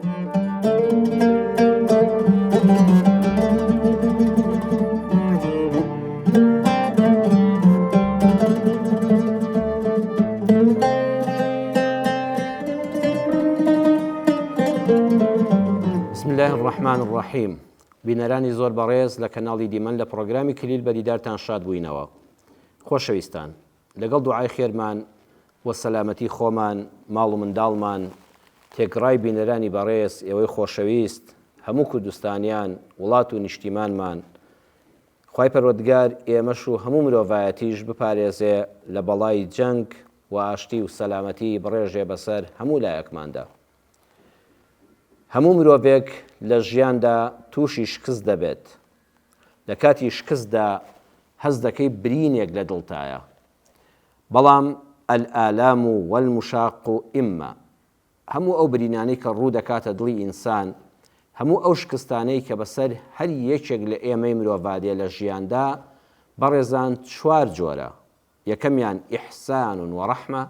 بسم الله الرحمن الرحیم. بینەرانی زۆر بەڕێز لە کەناڵی دیمەن لە پرۆگرامی کلیل بە دیدارتان شاد بووینەوە. خۆشەویستان، لەگەڵ دوعای خێرمان و سەلامەتی خۆمان، ماڵ و منداڵمان، تێکڕای بینەرانی بەڕێز، ئێوەی خۆشەویست، هەموو کوردستانیان، وڵات و نیشتیمانمان، خوای پەروەردگار ئێمەش و هەموو مرۆڤایەتیش بپارێزێ لە بەڵای جەنگ و ئاشتی و سەلامەتی بڕێژێ بەسەر هەموو لایەکماندا. هەموو مرۆڤێک لە ژیاندا تووشی شکست دەبێت. لە کاتی شکستدا هەز دەکەی برینێک لە دڵتایە. بەڵام ئەلئالام والمشاق ئیمما، هەموو ئەو برینانەی کە ڕوو دەکاتە دڵی ئینسان، هەموو ئەو شکستانەی کە بەسەر هەر یەکێک لە ئێمەی مرۆڤادێ لە ژیاندا بەڕێزان چوار جۆرە. یەکەمیان ئیحسان و ڕەحمە،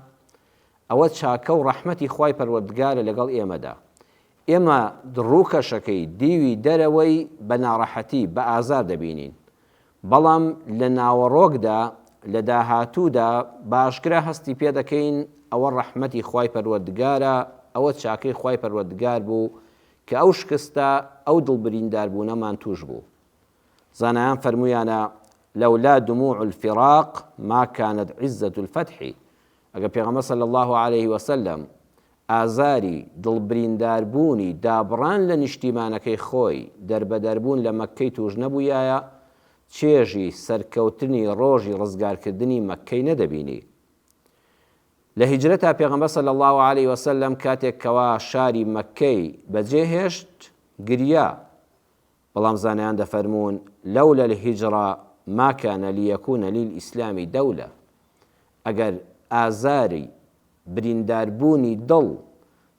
ئەوە چاکە و ڕەحمەتی خوای پەروەردگارە لەگەڵ ئێمەدا. ئێمە ڕووکەشەکەی دیوی دەرەوەی بە ناڕەحەتی بە ئازار دەبینین، بەڵام لە ناوەڕۆکدا لە داهاتوودا باشکرا هەستی پێ دەکەین ئەوە ڕەحمەتی خوای پەروەردگارە، ئەوە چاکەی خوای پەروەردگار بوو کە ئەو شکستە ئەو دڵبرینداربوونەمان توش بوو. زانایان فەرموویانە لەولا دموع الفراق ما كانت عزة الفتح. ئەگە پێغەمبەر صلی الله عليه وسلم ئازاری دڵبرینداربوونی دابڕان لە نیشتیمانەکەی خۆی دەربەدەربوون لە مەککەی توش نەبوویایە، چێژی سەرکەوتنی ڕۆژی ڕزگارکردنی مەککەی نەدەبینی. لە هیجرەتا پێغەمبەر صلی الله عليه وسلم کاتێک کەوا شاری مەککەی بەجێهێشت گریا، بەڵام زانایان دەفەرمون لەولا الهیجرە ما كان ليكون للإسلام دولة. ئەگەر ئازاری برینداربوونی دڵ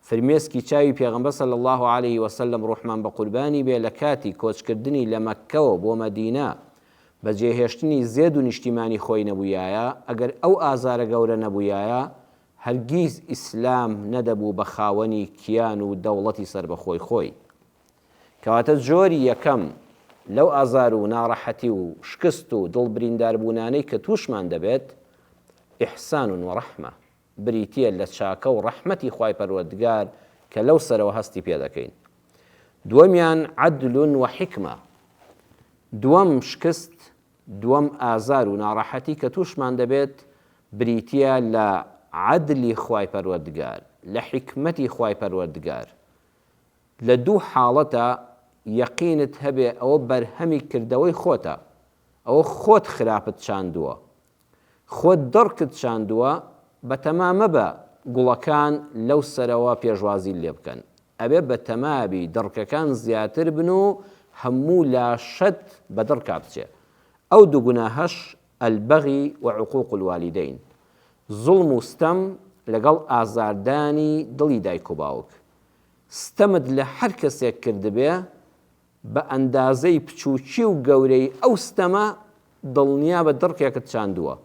فرمێسکی چاوی پێغەمبەر صلی الله عليه وسلم ڕوحمان بە قوربانی بێ لە کاتی کۆچکردنی لە مەککەوە بۆ مەدینە بەجێهێشتنی زێد و نیشتیمانی خۆی نەبوویایە، ئەگەر ئەو ئازارە گەورە نەبوویایە، هەرگیز ئیسلام نەدەبوو بە خاوەنی کیان و دەوڵەتی سربەخۆی خۆی. کەواتە جۆری یەکەم لەو ئازار و ناڕەحەتی و شکست و دڵبرینداربوونانەی کە تووشمان دەبێت ئیحسان و ڕەحمە، بریتیە لە چاکە و ڕەحمەتی خوای پەروەردگار کە لەو سەرەوە هەستی پێ دەکەین. دووەمیان عەدل و حیکمە. دووەم شکست، دووەم ئازار و ناڕەحەتی کە تووشمان دەبێت بریتیە لە عەدلی خوای پەروەردگار، لە حیکمەتی خوای پەروەردگار. لە دوو حاڵەتە یەقینت هەبێ ئەوە بەرهەمی کردەوەی خۆتە، ئەوە خۆت خراپت چاندووە، خۆت دەڕکت چاندووە، بە تەمامە بە گوڵەکان لەو سەرەوە پێشوازی لێ بکەن. ئەبێ بە تەمابی دڕکەکان زیاتر بن و هەموو لاشەت بە دڕکا بچێ. ئەو دوو گوناهەش ئەلبەغی و عوقوق الوالیدەین، زوڵم و ستەم لەگەڵ ئازاردانی دڵی دایک و باوک. ستەمت لە هەر کەسێک کردبێ بە ئەندازەی بچووکی و گەورەی ئەو ستەمە دڵنیا بە دڕکێکت چاندووە،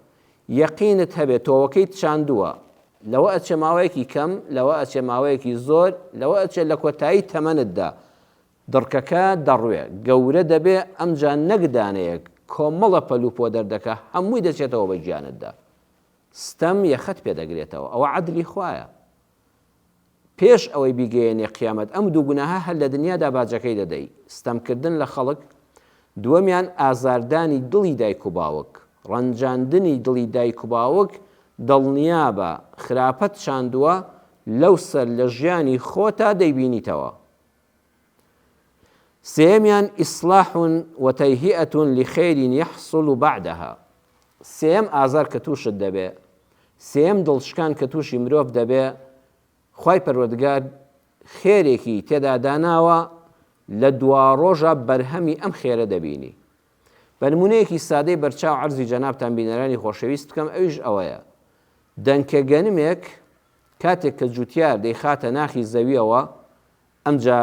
یەقینت هەبێت تۆوەکەیت چاندووە، لەوە ئەچێ ماوەیەکی کەم، لەوە ئەچێ ماوەیەکی زۆر، لەوە ئەچێ لە کۆتایی تەمەنتدا دڕکەکە دەڕوێ، گەورە دەبێ، ئەمجا نەگدانەیەک کۆمەڵە پەلوپۆ دەردەکە هەمووی دەچێتەوە بە گیانتدا. ستەم یەخەت پێدەگرێتەوە، ئەوە عەدلی خوایە. پێش ئەوەی بیگەیەنێ قیامەت ئەم دوو گوناهە هەر لە دنیادا باجەکەی دەدەی. ستەمکردن لە خەڵک. دووەمیان ئازاردانی دڵی دایک و باوک، ڕەنجاندنی دڵی دایک و باوک، دڵنیا بە خراپەت چاندووە، لەو سەر لە ژیانی خۆتا دەیبینیتەوە. سێمیان ئیسلاح و تەیهیئەة لخەیر یحصل بعدها. سێم ئازار کە تووشت دەبێ، سێم دڵشکان کە تووشی مرۆڤ دەبێ، خوای پەروەردگار خێرێکی تێدا داناوە، لە دوا ڕۆژە بەرهەمی ئەم خێرە دەبینی. بە نمونەیەکی سادەی بەرچاو عەرزی جەنابتان بینەرانی خۆشەویست بکەم، ئەویش ئەوەیە: دەنکە گەنمێک کاتێک کە جوتیار دەیخاتە ناخی زەویەوە، ئەمجا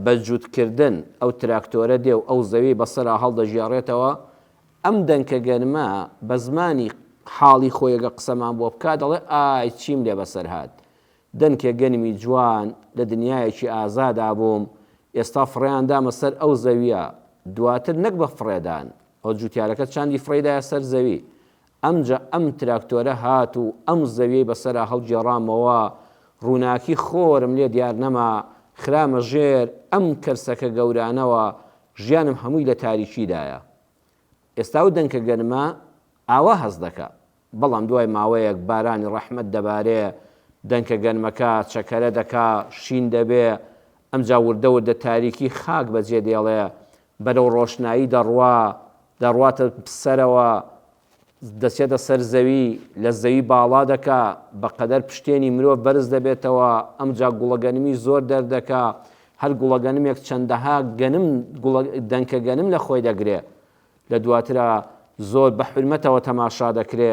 بە جووتکردن ئەو تراکتۆرە دێ و ئەو زەوی بەسەرا هەڵدەژێڕێتەوە، ئەم دەنکە گەنمە بە زمانی حاڵی خۆیەگە قسەمان بۆ بکات، دەڵێ ئای چیم لێ بەسەر هات، دەنکێ گەنمی جوان لە دنیایەکی ئازادا بووم ئێستا فڕێیان دامە سەر ئەو زەویە دواتر نەک بە فڕێدان ئەو جوتیارەکە چاندی فڕێدایە سەر زەوی ئەمجا ئەم تراکتۆرە هات و ئەم زەویەی بەسەرا هەڵگێڕامەوە ڕووناکی خۆرم لێ دیار نەما خرامە ژێر ئەم کەرسەکە گەورانەوە ژیانم هەمووی لە تاریکیدایە ئێستا و دەنکە گەنمە ئاوا هەز دەکا بەڵام دوای ماوەیەک بارانی ڕەحمەت دەبارێ دەنکە گەنمەکە چەکەرە دەکا شین دەبێ ئەمجا وردە وردە تاریکی خاک بەجێ دێڵێ بەرەو ڕۆشنایی دەڕواتە سەرەوە دەچێتە سەر زەوی لە زەوی باڵا دەکا بەقەدەر پشتێنی مرۆڤ بەرز دەبێتەوە ئەمجا گوڵەگەنمی زۆر دەردەکا هەر گوڵەگەنمێک چەندەها دەنکە گەنم لە خۆی دەگرێ لە دواترە زۆر بە حرمەتەوە تەماشا دەکرێ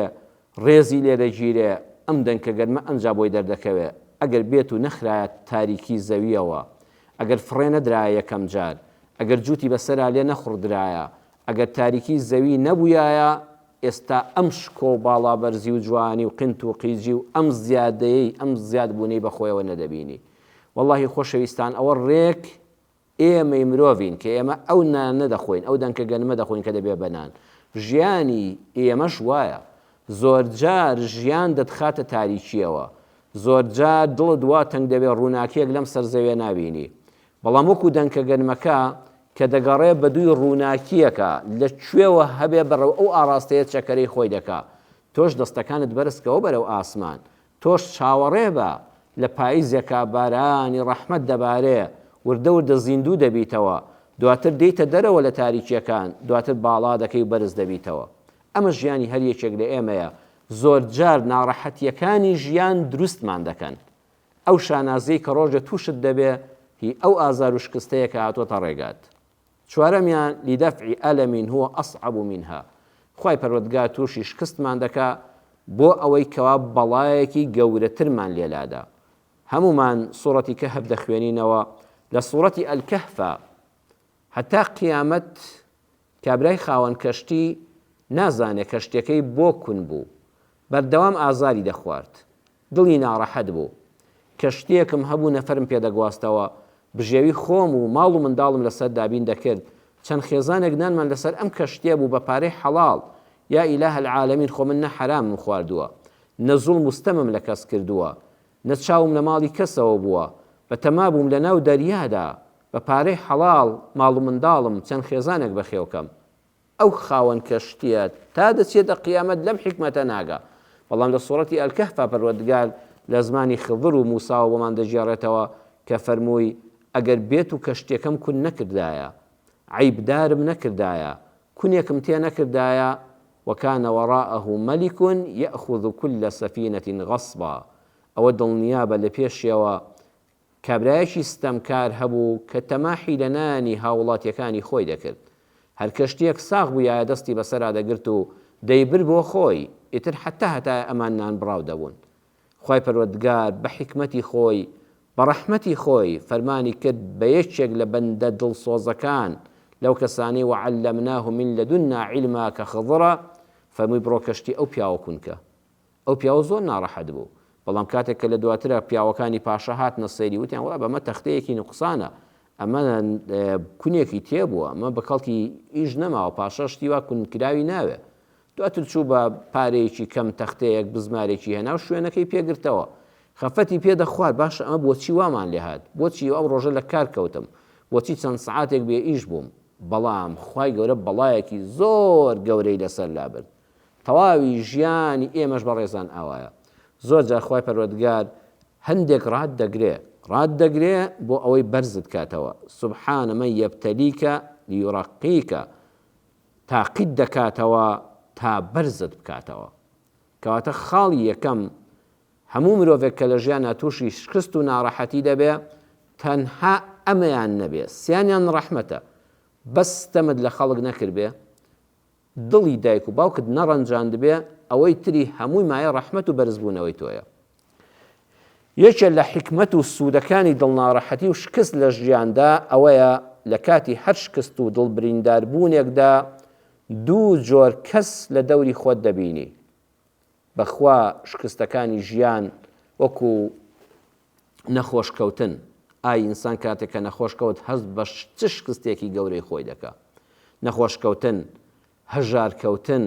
ڕێزی لێ دەگیرێ ئەم دەنکە گەنمە ئەمجا بۆی دەردەکەوێ ئەگەر بێت و نەخرایە تاریکی زەویەوە ئەگەر فڕێ نەدرایە یەکەم جار ئەگەر جووتی بەسەرا لێ نەخوڕدرایە ئەگەر تاریکی زەوی نەبووایە ئێستا ئەم شکۆ و باڵا بەرزی و جوانی و قنت و قیجی و ئەم زیادەیەی ئەم زیادبوونەی بەخۆیەوە نەدەبینی واللهی خۆشەویستان ئەوە ڕێک ئێمەی مرۆڤین کە ئێمە ئەو نانە دەخۆین ئەو دەنکە گەنمە دەخۆین کە دەبێ بەنان ژیانی ئێمەش وایە زۆر جار ژیان دەتخاتە تاریکیەوە زۆر جار دڵت وا تەنگ دەبێت ڕووناکیەک لەم سەر زەویە نابینی بەڵام وەکو دەنکە گەنمەکە کە دەگەڕێ بە دووی ڕووناکیەکە لەکوێوە هەبێ بەڕەو ئەو ئاراستەیە چەکەرەی خۆی دەکا تۆش دەستەکانت بەرزکەوە بەرەو ئاسمان تۆش چاوەڕێ بە لە پاییزێکە بارانی ڕەحمەت دەبارێ وردە وردە زیندوو دەبیتەوە دواتر دێیتە دەرەوە لە تاریکیەکان دواتر باڵا دەکەی بەرز دەبیتەوە ئەمە ژیانی هەر یەکێک لە ئێمەیە زۆر جار ناڕەحەتیەکانی ژیان دروستمان دەکەن ئەو شانازەی کە ڕۆژە تووشت دەبێ هی ئەو ئازار و شکستەیە کە هاتوۆتە ڕێگات چوارەمیان لدەفعی ئەلەمین هو ئەصعب منها خوای پەروەردگار تووشی شکستمان دەکا بۆ ئەوەی کەوا بەڵایەکی گەورەترمان لێلادا هەمومان سوڕەتی کەهف دەخوێنینەوە لە سوڕەتی ئەلکەهفە هەتا قیامەت کابرای خاوەن کەشتی نازانێ کەشتەکەی بۆ کون بوو بەردەوام ئازاری دەخوارد دڵی ناڕەحەت بوو کەشتێکم هەبوو نەفەرم پێدەگواستەوە بژێوی خۆم و ماڵ و منداڵم لەسەر دابین دەکرد چەند خێزانێک نانمان لەسەر ئەم کەشتێ بوو بە پارەی حەڵاڵ یا ئیلاه العالەمین خۆ من نە حەرامم خواردووە نە زوڵم و ستەمم لە کەس کردووە نە چاوم لە ماڵی کەسەوە بووە بە تەما بووم لە ناو دەریادا بە پارەی حەڵاڵ ماڵ و منداڵم چەند خێزانێک بەخێوکەم ئەو خاوەن کەشتیە تا دەچێتە قیامەت لەم حکمەتە ناگا بەڵام لە سوڕەتی ئەلکەهفە پەروەردگار لە زمانی خضر و موسا و بۆمان دەژێڕێتەوە کە فەرمووی ئەگەر بێت و کەشتێکم کون نەکردایە عیبدارم نەکردایە کونێکم تێ نەکردایە وەکانە وەڕاءەه مەلیک یەأخذ كل سەفینەة غەصبا ئەوە دڵنیابە لە پێشیەوە کابرایەکی ستەمکار هەبوو کە تەماحی لە نانی هاوڵاتیەکانی خۆی دەکرد هەر کەشتێک ساغ بوویایە دەستی بەسەرا دەگرت و دەیبر بۆ خۆی ئیتر هەتا ئەمان نان بڕاو دەبوون خوای پەروەردگار بە حکمەتی خۆی بە ڕەحمەتی خۆی فەرمانی کرد بە یەکێک لە بەندە دڵسۆزەکان لەو کەسانەی وعەلەمناه من لەدونا عیلما کە خضرە فەرمووی بڕۆ کەشتی ئەو پیاوە کونکە ئەو پیاوە زۆر ناڕەحەت بوو بەڵام کاتێک کە لە دواترە پیاوەکانی پاشە هاتنە سەیری وتیان وڵا بەمە تەختەیەکی نوقسانە ئەمە کونێکی تێبووە ئەمە بە کەڵکی ئیش نەماوە پاشە شتیوا کونکراوی ناوێ دواتر چوو بە پارەیەکی کەم تەختەیەک بزمارێکی هێنا و شوێنەکەی پێگرتەوە خەفەتی پێدەخوارد باشە ئەمە بۆچی وامان لێ هات بۆچی ئەو ڕۆژە لە کار کەوتم بۆچی چەند سعاتێک بێ ئیش بووم بەڵام خوای گەورە بەڵایەکی زۆر گەورەی لەسەر لابرد تەواوی ژیانی ئێمەش بە ڕێزان ئاوایە زۆر جار خوای پەروەردگار هەندێک ڕاد دەگرێ بۆ ئەوەی بەرزت کاتەوە سبحانە من یەبتەلیکە لیوڕەقیکە تاقیت دەکاتەوە تا بەرزت بکاتەوە کەواتە خاڵی یەکەم هەموو مرۆڤێک کە لە ژیانە تووشی شکست و ناڕەحەتی دەبێ تەنها ئەمەیان نەبێ سیانیان ڕەحمەتە بەس تەمت لە خەڵک نەکرد بێ دڵی دایک و باوکت نەڕەنجاند بێ ئەوەی تری هەمووی مایە ڕەحمەت و بەرزبوونەوەی تۆیە یەکێ لە حکمت و سوودەکانی دڵناڕەحەتی و شکست لە ژیاندا ئەوەیە لە کاتی هەر شکست و دڵبرینداربوونێکدا دوو جۆر کەس لە دەوری خۆت دەبینی بەخوا شکستەکانی ژیان وەکو نەخۆشکەوتن ئای ئینسان کاتێک کە نەخۆشکەوت هەست بە چ شکستێکی گەورەی خۆی دەکات. نەخۆشکەوتن، هەژارکەوتن،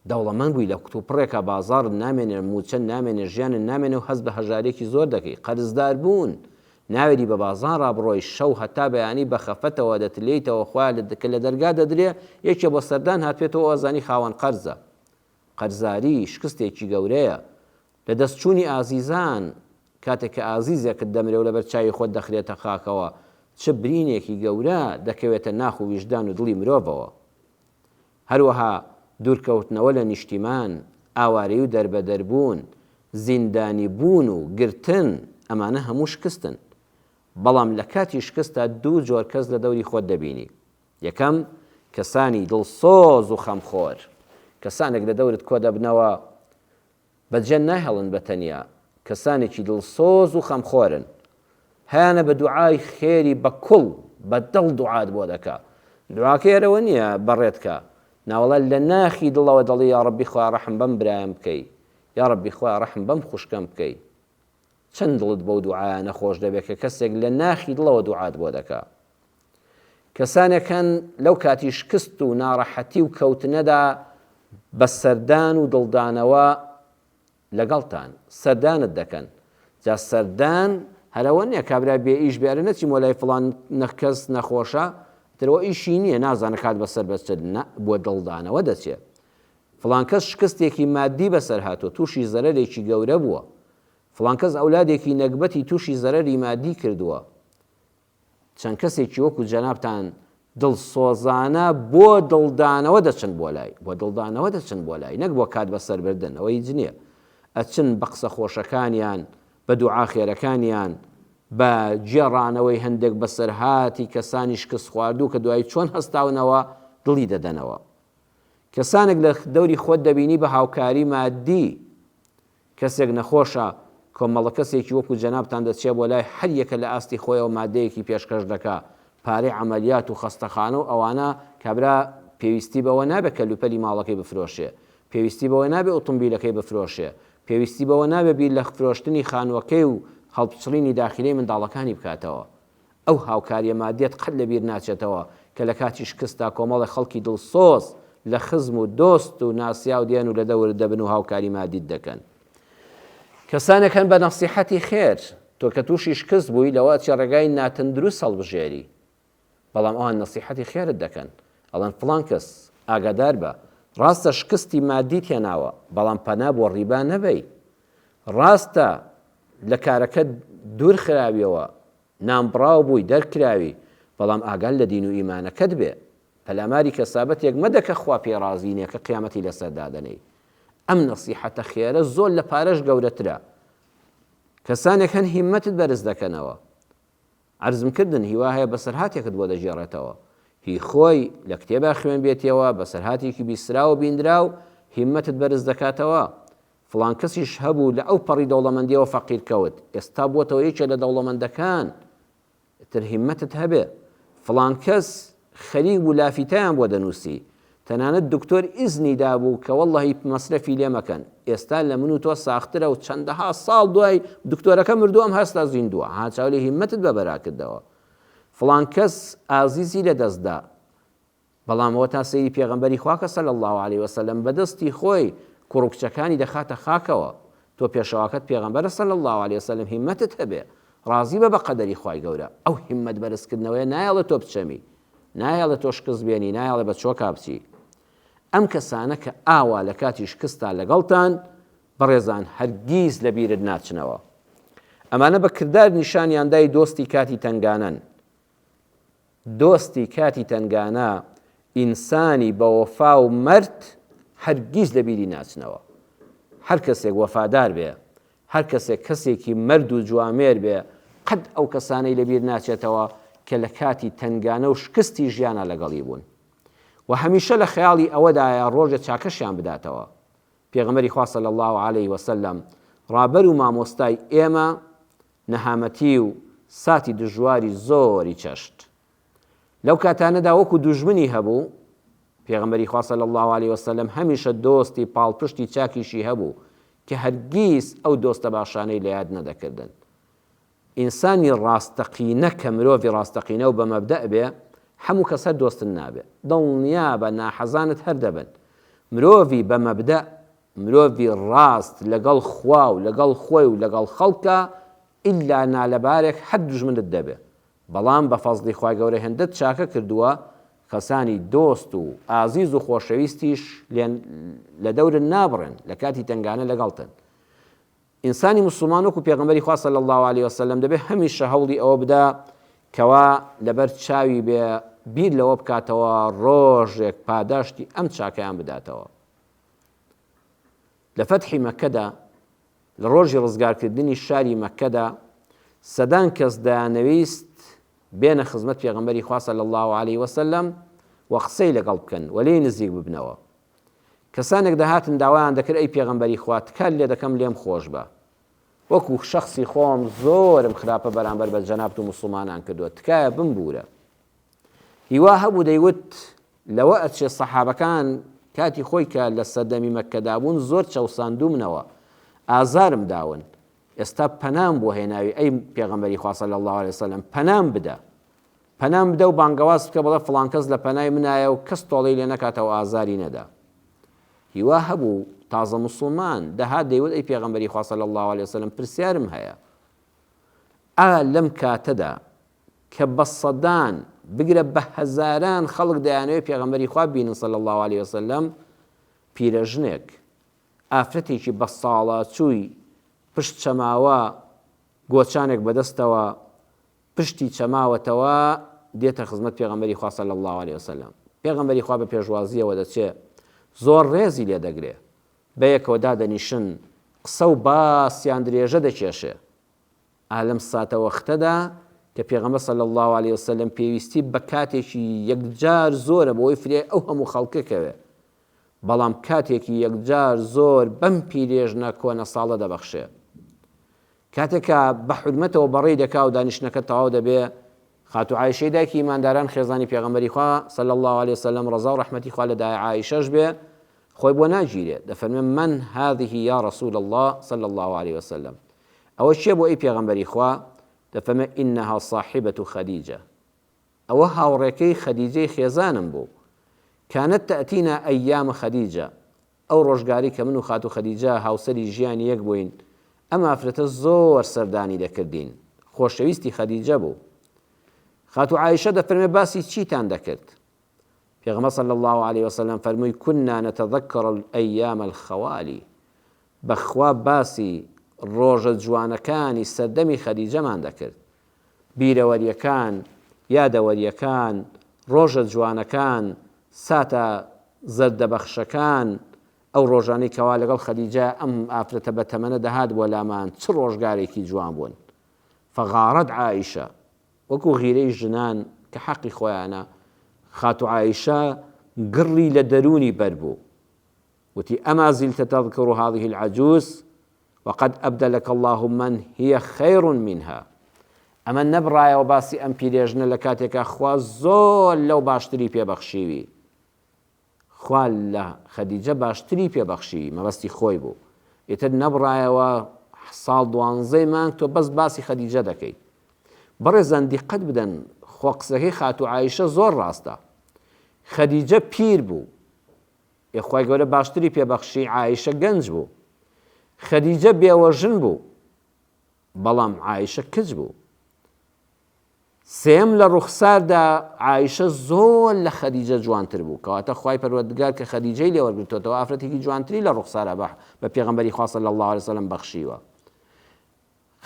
دەوڵەمەند بووی لە کتوپڕێکە بازار نامێنێ، موچە نامێنێ، ژیانن نامێنێ و هەست بە هەژارێکی زۆر دەکەی. قەرزدار بوون، ناوێری بە بازار ڕابڕۆی شەو هەتا بەیانی بە خەفەتەوە دەتلێیتەوە خوا کە لە دەرگا دەدرێ یەکێ بۆ سەردان هاتوێتەوە ئازانی خاوەن قەرزە. قەرزاری شکستێکی گەورەیە لە دەستچوونی ئازیزان. کاتێک کە ئازیزێکت دەمرێ و لەبەر چاوی خۆت دەخرێتە خاکەوە چ برینێکی گەورە دەکەوێتە ناخ و ویژدان و دڵی مرۆڤەوە. هەروەها دوورکەوتنەوە لە نیشتیمان، ئاوارەی و دەربەدەربوون، زیندانی بوون و گرتن، ئەمانە هەموو شکستن. بەڵام لە کاتی شکستە دوو جۆر کەس لە دەوری خۆت دەبینی. یەکەم کەسانی دڵسۆز و خەمخۆر، کەسانێک لە دەورت کۆ دەبنەوە بەجێ ناهێڵن بە تەنیا، کەسانێکی دڵسۆز و خەمخۆرن، هیانە بە دوعای خێری بە کوڵ بە دڵ دوعات بۆ دەکا. دواکەیەرەوە نییە بەڕێتکە، ناوەڵە لە ناخی دڵەوە دەڵی یا ڕەبی خوا ڕەحم بەم برایم بکەی، یا ڕەبی خوا ڕەحم بەم خوشکەم بکەی. چەند دڵت بەو دوعایە نەخۆش دەبێت کە کەسێک لە ناخی دڵەوە دوعات بۆ دەکا. کەسانێکن لەو کاتی شکست و ناڕەحەتی و کەوتنەدا بە سەردان و دڵدانەوە لەگەڵتان سەردانت دەکەن. جا سەردان هەرەوە نییە کابرا بێ ئیش بێرە نەچی مۆلای فڵان کەس نەخۆشە ترەوە ئیشی نییە نازانە کات بەسەر بەچێت بۆ دڵدانەوە دەچێت. فڵان کەس شکستێکی مادی بەسەر هاتۆ تووشی زەرەرێکی گەورە بووە، فڵان کەس ئەولادێکی نەکبەتی تووشی زەرەری مادی کردووە. چەند کەسێکی وەکو جەنابتان دڵسۆزانە بۆ دڵدانەوە دەچن بۆ لای، بۆ دڵدانەوە دەچن بۆ لای، نەک بۆ کات بەسەر بردن، ئەوەی جنیە. ئەچن بە قسە خۆشەکانیان، بە دوعا خێرەکانیان، بە جێڕانەوەی هەندێک بەسەرهاتی کەسانی شکست خواردوو کە دوای چۆن هەستاونەوە دڵی دەدەنەوە. کەسانێک لە دەوری خۆت دەبینی بە هاوکاری مادی، کەسێک نەخۆشە کۆمەڵە کەسێکی وەکو جەنابتان دەچێت بۆ لای هەر یەکە لە ئاستی خۆیەوە مادەیەکی پێشکەش دەکا، پارەی عەمەلیات و خەستەخانە و ئەوانە کابرا پێویستی بەوە نابێت کەلوپەلی ماڵەکەی بفرۆشێ، پێویستی بەوە نابێت ئۆتۆمبیلەکەی بفرۆشێ، پێویستی بەوە نابێت بیر لە فرۆشتنی خانووەکەی و هەڵبچڕینی داخلەی منداڵەکانی بکاتەوە. ئەو هاوکاریە مادیەت قەت لەبیر ناچێتەوە کە لە کاتی شکستدا کۆمەڵی خەڵکی دڵسۆز لە خزم و دۆست و ناسیا و دیان و لە دەور دەبن و هاوکاری مادیت دەکەن. کەسانێکن بە نەسیحەتی خێر، تۆ کە تووشی شکست بووی لەوە چی ڕێگای ناتەندروست هەڵبژێری، بەڵام ئەوان نەسیحەتی خێرت دەکەن، ئەڵەن فڵان کەس ئاگادار بە، ڕاستە شکستی مادی تێناوە بەڵام پەنا بۆ ڕیبا نەبەی، ڕاستە لە کارەکە دوور خراویەوە نامبڕاو بووی دەرکراوی، بەڵام ئاگال لە دین و ئیمانەکەت بێ، پەلاماری کەسابەتێک مەدەکە خوا پێڕازی نییە کە قیامەتی لەسەر دادەنەی. ئەم نەسیحەتە خێرە زۆر لە پارەش گەورەترە. کەسانێک هەن هیممەتت بەرز دەکەنەوە، عەرزم کردن هیوا هەیە بەسەرهاتێکت بۆ دەژێڕێتەوە، هی خۆی لە کتێبا خوێن بێتەوە بەسەرهاتێکی بیسترا و بیندرا و هیممەتت بەرز دەکاتەوە. فڵان کەسیش هەبوو لە ئەو پەڕی دەوڵەمەندیەوە فەقیر کەوت، ئێستا بووەتەوە یەکێک لە دەوڵەمەندەکان، تر هیممەتت هەبێ. فڵان کەس خەریک بوو لافیتەیان بۆ دەنووسی، تەنانەت دکتۆر ئیزنی دابوو کە وەڵڵەهی مەسرەفی لێ مەکەن، ئێستا لە من و تۆ ساخترە و چەندەها ساڵ دوای دکتۆرەکە مردووە ئەم هەستا زیندووە، هاچاو لێ هیممەتت بەبەراکردەوە. فڵان کەس ئازیزی لە دەستدا، بەڵام ئەوە تا سەیری پێغەمبەری خواکە صلی الله علیه وسلم بەدەستی خۆی کوڕکچەکانی دەخاتە خاکەوە، تۆ پێشەواکەت پێغەمبەرە صلی الله علیه وسلم هیممەتت هەبێ، ڕازی بە قەدەری خوای گەورە. ئەو هیممەت بەرزکردنەوەی نایەڵێت تۆ بچەمی، نایەڵێت تۆ شکست بێنی، نایەڵێ بە چۆکا بچی. ئەم کەسانە کە ئاوا لە کاتی شکستا لەگەڵتان بەڕێزان هەرگیز لە بیرت ناچنەوە. ئەمانە بە کردار نیشانیاندای دۆستی کاتی تنگانن. دۆستی کاتی تنگانە ئینسانی بە وەفا و مەرد هەرگیز لە بیری ناچنەوە. هەر کەسێک وەفادار بێ، هەر کەسێک کەسێکی مەرد و جوامێر بێ، قەت ئەو کەسانەی لە بیر ناچێتەوە کە لە کاتی تنگانە و شکستی ژیانە لەگەڵی بوون و هەمیشە لە خەیاڵی ئەوەدایە ڕۆژە چاکەشیان بداتەوە. پێغەمبەری خوا صلی الله علیه وسلم ڕابەر و مامۆستای ئێمە نەهامەتی و ساتی دژواری زۆری چەشت. لەو کاتانەدا وەکو دوژمنی هەبوو، پێغەمبەری خوا صلی الله علیه وسلم هەمیشە دۆستی پاڵپشتی چاکیشی هەبوو کە هەرگیز ئەو دۆستە باشانەی لە یاد نەدەکردن. ئینسانی ڕاستەقینە کە مرۆڤی ڕاستەقینە و بە مەبدەء بێ هەموو کەسە دۆستن نابێ، دڵنیا بە ناحەزانت هەر دەبن. مرۆڤی بە مەبدەء، مرۆڤی ڕاست لەگەڵ خوا و لەگەڵ خۆی و لەگەڵ خەڵکە ئیلا نالەبارێک هەر دوژمنت دەبێ. بەڵام بە فەزلی خوای گەورە هێندەت چاکە کردووە کەسانی دۆست و ئازیز و خۆشەویستیش لە دەورن نابڕێن، لە کاتی تنگانە لەگەڵتن. ئینسانی مسلمان وەکو پێغەمبەری خوا صلی الله علیه وسلم دەبێت هەمیشە هەوڵی ئەوە بدا کەوا لەبەر چاوی بێ بیر لەوە بکاتەوە ڕۆژێک پاداشتی ئەم چاکەیان بداتەوە. لە فەتحی مەککەدا لە ڕۆژی ڕزگارکردنی شاری مەککەدا سەدان کەس دەیانەویست بێنە خزمەت پێغەمبەری خوا صلی الله علیه وسلم و قسەی لەگەڵ بکەن و لێی نزیک ببنەوە. کەسانێک دەهاتن داوایان دەکرد ئەی پێغەمبەری خوا تکال لێ دەکەم لێم خۆش بە، وەکو شخصی خۆم زۆرم خراپە بەرامبەر بە جەنابت و مسلمانان کردووە، تکایە بمبورە. هیوا هەبوو دەیوت لەوە ئەچێ سەحابەکان کاتی خۆی کە لە سەردەمی مەککەدا بوون زۆر چەوساندومنەوە، ئازارم داون، ئێستا پەنام بۆ هێناوی ئەی پێغەمبەری خوا صلی الله علیه وسلم پەنام بدە، پەنام بدە و بانگەواز بکە بڵێ فڵان کەس لە پەنای منایە و کەس تۆڵەی لێ نەکاتەوە ئازاری نەدا. هیوا هەبوو تازە مسلمان دەهات دەیوت ئەی پێغەمبەری خوا صلی الله علیه وسلم پرسیارم هەیە لەم کاتەدا کە بە سەدان بگرە بە هەزاران خەڵک دەیانەوێت پێغەمبەری خوا بینن صلی الله علیه وسلم، پیرەژنێک ئافرەتێکی بە ساڵە چووی پشت چەماوە گۆچانێک بەدەستەوە پشتی چەماوەتەوە دێتە خزمەت پێغەمبەری خوا صلی الله علیه وسلم. پێغەمبەری خوا بە پێشوازیەوە دەچێت زۆر ڕێزی لێ دەگرێ، بەیەکەوە دادەنیشن قسە و باسییان درێژە دەکێشێ. لەم ساتە وەختەدا کە پێغەمبەر صلی الله علیه وسلم پێویستی بە کاتێکی یەکجار زۆرە بۆی فرێ ئەو هەموو خەڵکەکەوێ، بەڵام کاتێکی یەکجار زۆر بەم پیرێژنە کۆنە ساڵە دەبەخشێ. کاتێکە بە حورمەتەوە بەڕێی دەکا و دانیشتنەکە تەواو دەبێ، خاتو عایشەی دایکی ئیمانداران خێزانی پێغەمبەری خوا صلی الله علیه وسلم ڕەزا و ڕەحمەتی خوا لە دایە عایشەش بێ، خۆی بۆ ناگیرێ، دەفەرمێ من هذه یا رسول الله صلی الله علیه وسلم، ئەوە چییە بۆ ئەی پێغەمبەری خوا؟ دەفەرمێ ئینەها صاحبەت خەدیجە، ئەوە هاوڕێکەی خەدیجەی خێزانم بوو، کانت تەئتینا ئەیامە خەدیجە، ئەو ڕۆژگاری کە من و خاتو خەدیجە هاوسەری ژیانی یەک بووین ئەم ئافرەتە زۆر سەردانی دەکردین، خۆشەویستی خەدیجە بوو. خاتو عایشە دەفەرمێ باسی چیتان دەکرد؟ پێغەمبەر صلی الله علیه وسلم فەرمووی كنا نتذكر الأيام الخوالي، بەخوا باسی ڕۆژە جوانەکانی سەردەمی خەدیجەمان دەکرد، بیرەوەریەکان، یادەوەریەکان، ڕۆژە جوانەکان، ساتە زەردەبەخشەکان، ئەو ڕۆژانەی کەوا لەگەڵ خەدیجە ئەم ئافرەتە بە تەمەنە دەهات بۆ لامان چ ڕۆژگارێکی جوان بوون. فغارەت عایشە، وەکو غیرەی ژنان کە حەقی خۆیانە، خاتو عایشە گڕی لە دەرونی بەربوو، وتی ئەما زلت تذكر هذه العجوز وقد أبدلك الله من هي خير منها، ئەمە نەبڕایەوە باسی ئەم پیرێژنە لە کاتێکە خوا زۆر لەو باشتری پێبەخشیوی، خوا لە خەدیجە باشتری پێبەخشی، مەبەستی خۆی بوو، ئیتر نەبڕایەوە ساڵ 12 مانگ تۆ بەس باسی خەدیجە دەکەیت. بەڕێزان دیقەت بدەن، خۆ قسەکەی خاتو عایشە زۆر ڕاستە. خەدیجە پیر بوو، خوای گەورە باشتری پێبەخشی، عایشە گەنج بوو. خەدیجە بێوەژن بوو، بەڵام عایشە کچ بوو. سێم لە ڕوخساردا عایشە زۆر لە خەدیجە جوانتر بوو، کەواتە خوای پەروەردگار کە خەدیجەی لێوەرگرتووەتەوە ئافرەتێکی جوانتری لە ڕوخسارە بە پێغەمبەری خوا صلی الله علیه وسلم بەخشیوە.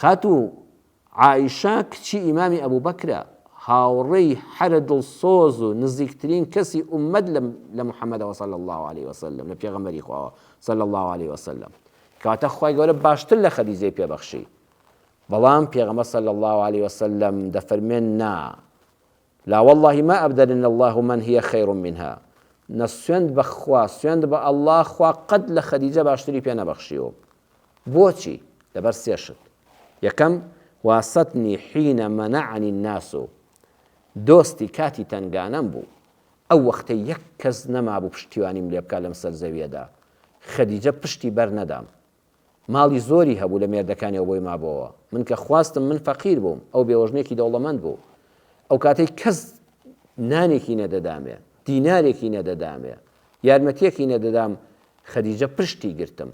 خاتو عایشە کچی ئیمامی ئەبوو بەکرە، هاوڕێی هەرە دڵسۆز و نزیکترین کەسی ئومەت لە محەممەدەوە صلی الله علیه وسلم، لە پێغەمبەری خواوە صلی الله علیه وسلم، کەواتە خوای گەورە باشتر لە خەدیجەی پێبەخشی. بەڵام پێغەمبەر صلی الله علیه وسلم دەفەرمێن نا، لا والله ما أبدلنا الله من هي خير منها، نەسوێند بە خوا، سوێند بە ئەڵڵا، خوا قەت لە خەدیجە باشتری پێ نەبەخشیوە. بۆچی؟ لەبەر سێشت. یەکەم، واستنی حینە مەنەعنی الناس، دۆستی کاتی تەنگانەم بوو، ئەو وەختە یەک کەس نەمابوو پشتیوانیم لێ بکات لەم سەر زەویەدا، خەدیجە پشتی بەر نەدام، ماڵی زۆری هەبوو لە مێردەکانیەوە بۆی مابەوە، من کە خواستم من فەقیر بووم، ئەو بێوەژنێکی دەوڵەمەند بوو، ئەو کاتەی کەس نانێکی نەدەدامێ، دینارێکی نەدەدامێ، یارمەتیەکی نەدەدام، خەدیجە پشتی گرتم،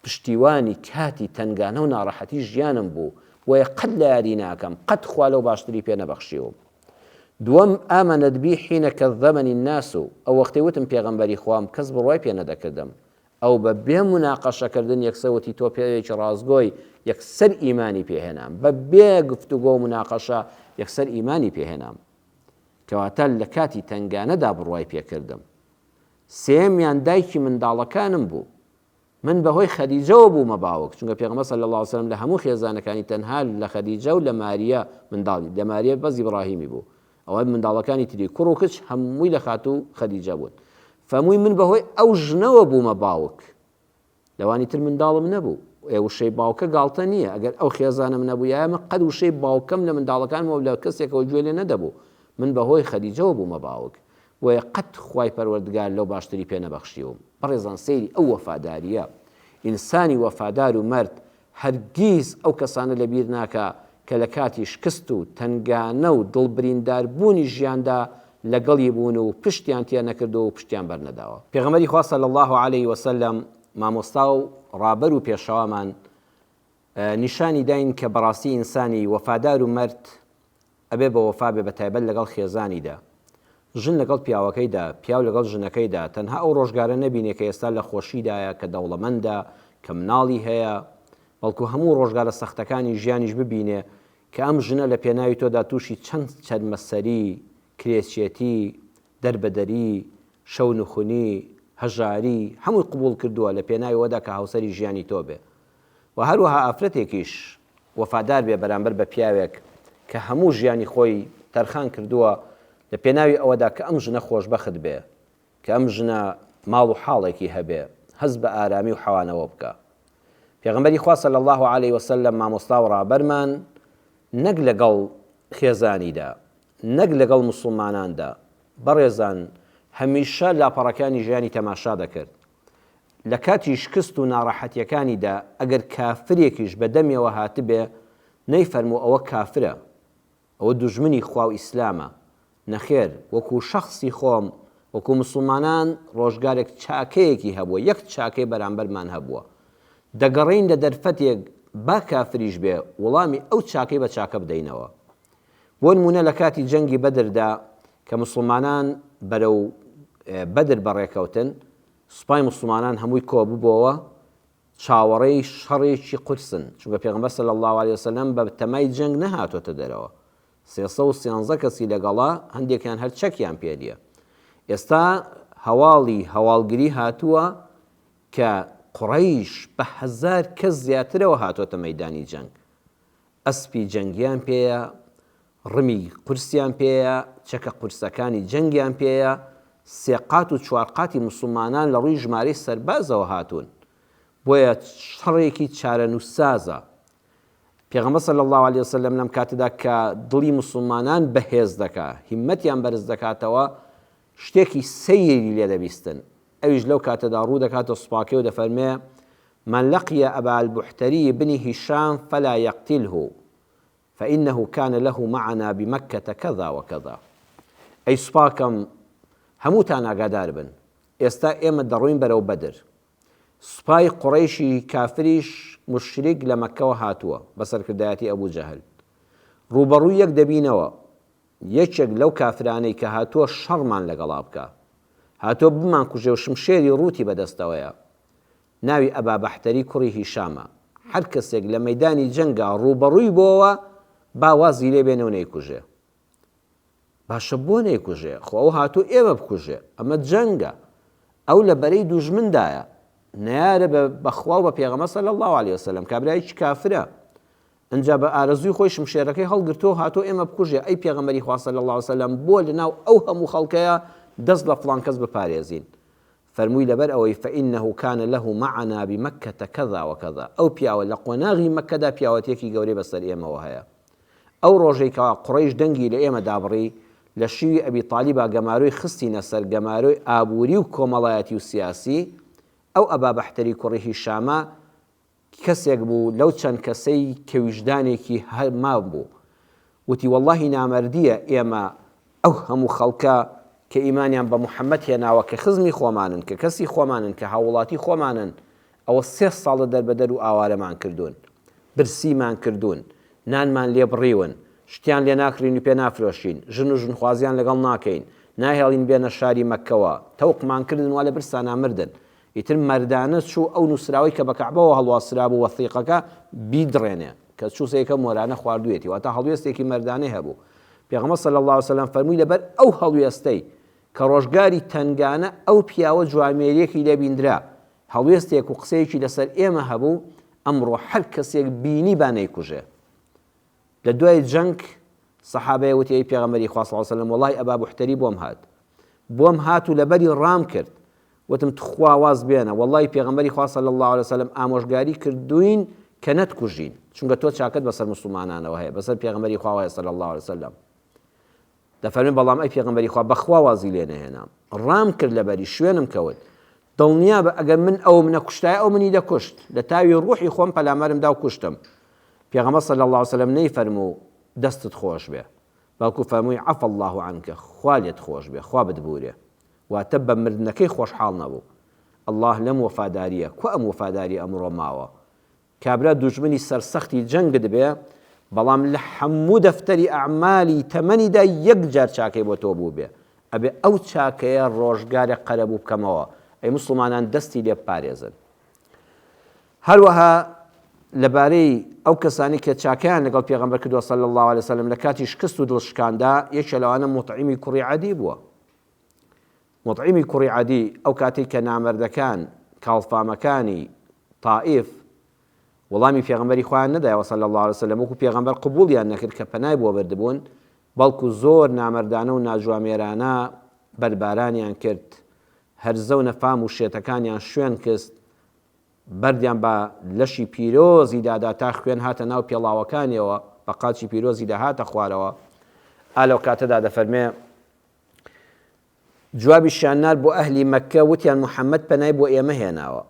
پشتیوانی کاتی تنگانە و ناڕەحەتی ژیانم بوو، وەیە قەت لە یاری ناکەم، قەت خوا لەو باشتری پێ نەبەخشیوم. دووەم ئامەنەت بی حینە کەذەبەنی الناس، و ئەو وەختەی وتم پێغەمبەری خوام کەس بڕوای پێ نەدەکردم، ئەو بە بێ مناقەشەکردن یەکسەوتی تۆ پێوێکی ڕازگۆی یەکسەر ئیمانی پێهێنام، بە بێ گفتوگۆ و مناقەشە یەکسەر ئیمانی پێهێنام، کەواتە لە کاتی تنگانەدا بڕوای پێکردم. سێمیان دایکی منداڵەکانم بوو، من بەهۆی خەدیجەوە بوومە باوک، چونکە پێغەمبەر صلی الله علیه وسلم لە هەموو خێزانەکانی تەنها لە خەدیجە و لە ماریە منداڵی، لە ماریە بەس ئیبراهیمی بوو، ئەوە منداڵەکانی تری کوڕ و کچ هەمووی لە خاتوو خەدیجە بوون. فەمووی من بەهۆی ئەو ژنەوە بوومە باوک، لەوانی تر منداڵم نەبوو، وشەی باوکە گاڵتە نییە، ئەگەر ئەو خێزانم نەبوویە من قەت وشەی باوکەم لە منداڵەکانمەوە لە کەسێکەوە گوێ لێ نەدەبوو، من بەهۆی خەدیجەوە بوومە باوک، وەیە قەت خوای پەروەردگار لەو باشتری پێ نەبەخشیوم. بەڕێزان سەیری ئەو وەفاداریە، ئینسانی وەفادار و مەرد هەرگیز ئەو کەسانە لەبیر ناکە کە لە کاتی شکست و تنگانە و دڵبرینداربوونی ژیاندا لەگەڵی بوون و پشتیان تیا نەکردو و پشتیان بەرنەداوە. پێغەمبەری خوا صلی الله علیه وسلم مامۆستا و ڕابەر و پێشەوامان نیشانی داین کە بەڕاستی ئینسانی وەفادار و مەرد ئەبێ بە وەفا بێ، بەتایبەت لەگەڵ خێزانیدا، ژن لەگەڵ پیاوەکەیدا، پیاو لەگەڵ ژنەکەیدا، تەنها ئەو ڕۆژگارە نەبینێ کە ئێستا لە خۆشیدایە کە دەوڵەمەندە، کە مناڵی هەیە، بەڵکو هەموو ڕۆژگارە سەختەکانی ژیانیش ببینێ کە ئەم ژنە لە پێناوی تۆدا تووشی چەند چەرمەسەری، کرێچێتی، دەربەدەری، شەو نوخونی، هەژاری هەمووی قبول کردووە لە پێناوی وەدا کە هاوسەری ژیانی تۆ بێ. و هەروەها ئافرەتێکیش وەفادار بێ بەرامبەر بە پیاوێک کە هەموو ژیانی خۆی تەرخان کردووە لە پێناوی ئەوەدا کە ئەم ژنە خۆشبەخت بێ، کە ئەم ژنە ماڵ و حاڵێکی هەبێ، هەز بە ئارامی و حەوانەوە بکە. پێغەمبەری خوا صلی الله علیه وسلم مامۆستا و ڕابەرمان نەک لەگەڵ خێزانیدا، نەک لەگەڵ موسڵماناندا، بەڕێزان هەمیشە لاپەڕەکانی ژیانی تەماشا دەکرد. لە کاتی شکست و ناڕەحەتیەکانیدا ئەگەر کافرێکیش بە دەمیەوە هاتبێ نەیفەرموو ئەوە کافرە، ئەوە دوژمنی خوا و ئیسلامە، نەخێر، وەکو شەخصی خۆم، وەکو مسلمانان ڕۆژگارێک چاکەیەکی هەبووە، یەک چاکەی بەرامبەرمان هەبووە، دەگەڕین لە دەرفەتێک با کافریش بێ وەڵامی ئەو چاکەی بە چاکە بدەینەوە. بۆ نمونە لە کاتی جەنگی بەدردا کە مسلمانان بەرەو بەدر بەڕێکەوتن، سوپای مسلمانان هەمووی کۆبووبەوە چاوەڕێی شەڕێکی قورسن، چونکە پێغەمبەر صلی الله علیه وسلم بە تەمای جەنگ نەهاتۆتە دەرەوە، 313 کەسی لەگەڵا، هەندێکیان هەر چەکیان پێدیە. ئێستا هەواڵگری هاتووە کە قوڕەیش بە 1000 کەس زیاترەوە هاتۆتە مەیدانی جەنگ، ئەسپی جەنگیان پێیە، ڕمی قورسیان پێیە، چەکە قورسەکانی جەنگیان پێیە، سێقات و چوارقاتی مسلمانان لە ڕووی ژمارەی سەربازەوە هاتوون، بۆیە شەڕێکی چارەنووسسازە. پێغەمبەر صلی الله علیه وسلم لەم کاتەدا کە دڵی مسلمانان بەهێز دەکا، هیممەتیان بەرز دەکاتەوە، شتێکی سەیری لێ دەبیستن، ئەویش لەو کاتەدا ڕوو دەکاتە سوپاکێ و دەفەرمێ من لقي أبا البحتري بن هشام فلا يقتله فإنه كان له معنا بمكة كذا وكذا. أي سوپاکەم هەمووتان ئاگادار بن، ئێستا ئێمە دەڕوین بەرەو بەدر، سوپای قوڕەیشی کافریش مشریک لە مەکەوە هاتووە بە سەرکردایەتی ئەبوو جەهل، ڕوبەڕووی یەک دەبینەوە، یەکێک لەو کافرانەی کە هاتووە شەڕمان لەگەڵا بکە، هاتووە بمان کوژێ و شمشێری ڕووتی بەدەستەوەیە، ناوی ئەبا بەحتەری کوڕی هیشامە، هەر کەسێک لە مەیدانی جەنگا ڕوبەڕووی بۆەوە با وازی لێ بێنەوە نەیکوژێ. باشە بۆ نەیکوژێ؟ خۆ ئەو هاتوو ئێوە بکوژێ، ئەمە جەنگە، ئەو لە بەرەی دوژمندایە، نەیارە بەخوا و بە پێغەمبەر صلی الله علیه وسلم کابرایکی کافرە، ئەنجا بە ئارەزوی خۆی شمشێرەکەی هەڵگرتەوە هاتۆ ئێمە بکوژێ. ئەی پێغەمبەری خوا صلی الله علیه وسلم بۆ لەناو ئەو هەموو خەڵکەیە دەست لە فڵان کەس بپارێزین، فەرمووی لەبەر ئەوەی فإنه كان له معنا بمكة كذا وكذا، ئەو پیاوە لە قۆناغی مەکەدا پیاوەتێکی گەورەی بەسەر ئێمەوە هەیە. ئەو ڕۆژەی کە قوڕەیش دەنگی لە ئێمە دابڕی، لە شیوی ئەبی تالیبا گەماروی خستینە سەر کەسێک بوو لەو چەند کەسەی کە ویژدانێکی هەرما بوو وتی وەڵڵاهی نامەردیە ئێمە ئەو هەموو خەڵکە کە ئیمانیان بە موحەممەد هێناوە کە خزمی خۆمانن کە کەسی خۆمانن کە هاوڵاتی خۆمانن ئەوە 3 ساڵە دەربەدەر و ئاوارەمان کردوون برسیمان کردوون نانمان لێ بڕیون شتیان لێ ناکرین و پێ نافرۆشین ژن و ژنخوازیان لەگەڵ ناکەین ناهێڵین بێنە شاری مەککەوە تەوقمان کردن وا لە برسانە مردن ئیتر مەردانە چوو ئەو نووسراوی کە بە کەعبەوە هەڵواسرا بوو وەثیقەکە بیدڕێنێ کە چووسێکە مۆرانە خواردوێتی واتە هەڵوێستێکی مەردانەی هەبوو پێغەمبەر صلی الله علیه وسلم فەرمووی لەبەر ئەو هەڵوێستەی کە ڕۆژگاری تنگانە ئەو پیاوە جوامێریەکی لێبیندرا هەڵوێستێک و قسەیەکی لەسەر ئێمە هەبوو ئەمڕۆ هەر کەسێک بینی با نەیکوژێ لە دوای جەنگ سەحابەیە وتی ئەی پێغەمبەری خوا صلی الله علیه وسلم وەڵای ئەبا بوحتەری بۆم هات و لەبەری ڕام کرد وتم تخوا واز بێنە وەڵڵی پێغەمبەری خوا صلی الله علیه وسلم ئامۆژگاری کردوین کە نەتکوژین چونکە تۆ چاکت بەسەر موسڵمانانەوە هەیە بەسەر پێغەمبەری خوا وایە صلی الله علیه وسلم دەفەرمێن بەڵام ئەی پێغەمبەری خوا بەخوا وازی لێ نەهێنام ڕام کرد لەبەری شوێنم کەوت دڵنیا بە ئەگەر من ئەوم نەکوشتایە ئەو منی دەکوشت لە تاوی ڕوحی خۆم پەلامەرمدا و کوشتم پێغەمبەر صلی الله علیه وسلم نەیفەرموو دەستت خۆش بێ بەڵکو فەرمووی عەفە الله عنکە خوا لێت خۆش بێ خوا بتبورێ واتە بە مردنەکەی خۆشحاڵ نەبوو الله لەم وەفاداریە کو ئەم وەفاداری ئەمڕۆ ماوە کابرا دوژمنی سەرسەختی جەنگت بێ بەڵام لە هەموو دەفتەری ئەعمالی تەمەنیدا یەک جار چاکەی بۆ تۆ بوو بێ ئەبێ ئەو چاکەیە ڕۆژگارێک قەرەبوو بکەمەوە ئەی موسڵمانان دەستی لێ بپارێزن هەروەها لەبارەی ئەو کەسانی کە چاکەیان لەگەڵ پێغەمبەر کردووە صلی الله علیه وسلم لە کاتی شکست و دڵشکاندا یەکێ لەوانە مطعیمی کوڕی عەدی بووە مطعیمی کوڕی عەدی ئەو کاتێک کە نامەردەکان کاڵفامەکانی تائیف وەڵامی پێغەمبەری خۆیان نەدایەوە صلی الله علیه وسلم وەکو پێغەمبەر قبوڵیان نەکرد کە پەنای بۆ بردبوون بەڵکو زۆر نامەردانە و ناجوامێرانە بەربارانیان کرد هەرزە و نەفام و شێتەکانیان شوێن کەست بەردیان بە لەشی پیرۆزی دادا تا خوێن هاتە ناو پێڵاوەکانیەوە بە قاچی پیرۆزی داهاتە خوارەوە ئالەو کاتەدا دەفەرمێ جوابی شاننار بۆ ئەهلی مەککە وتیان موحەممەد پەنای بۆ ئێمە هێناوە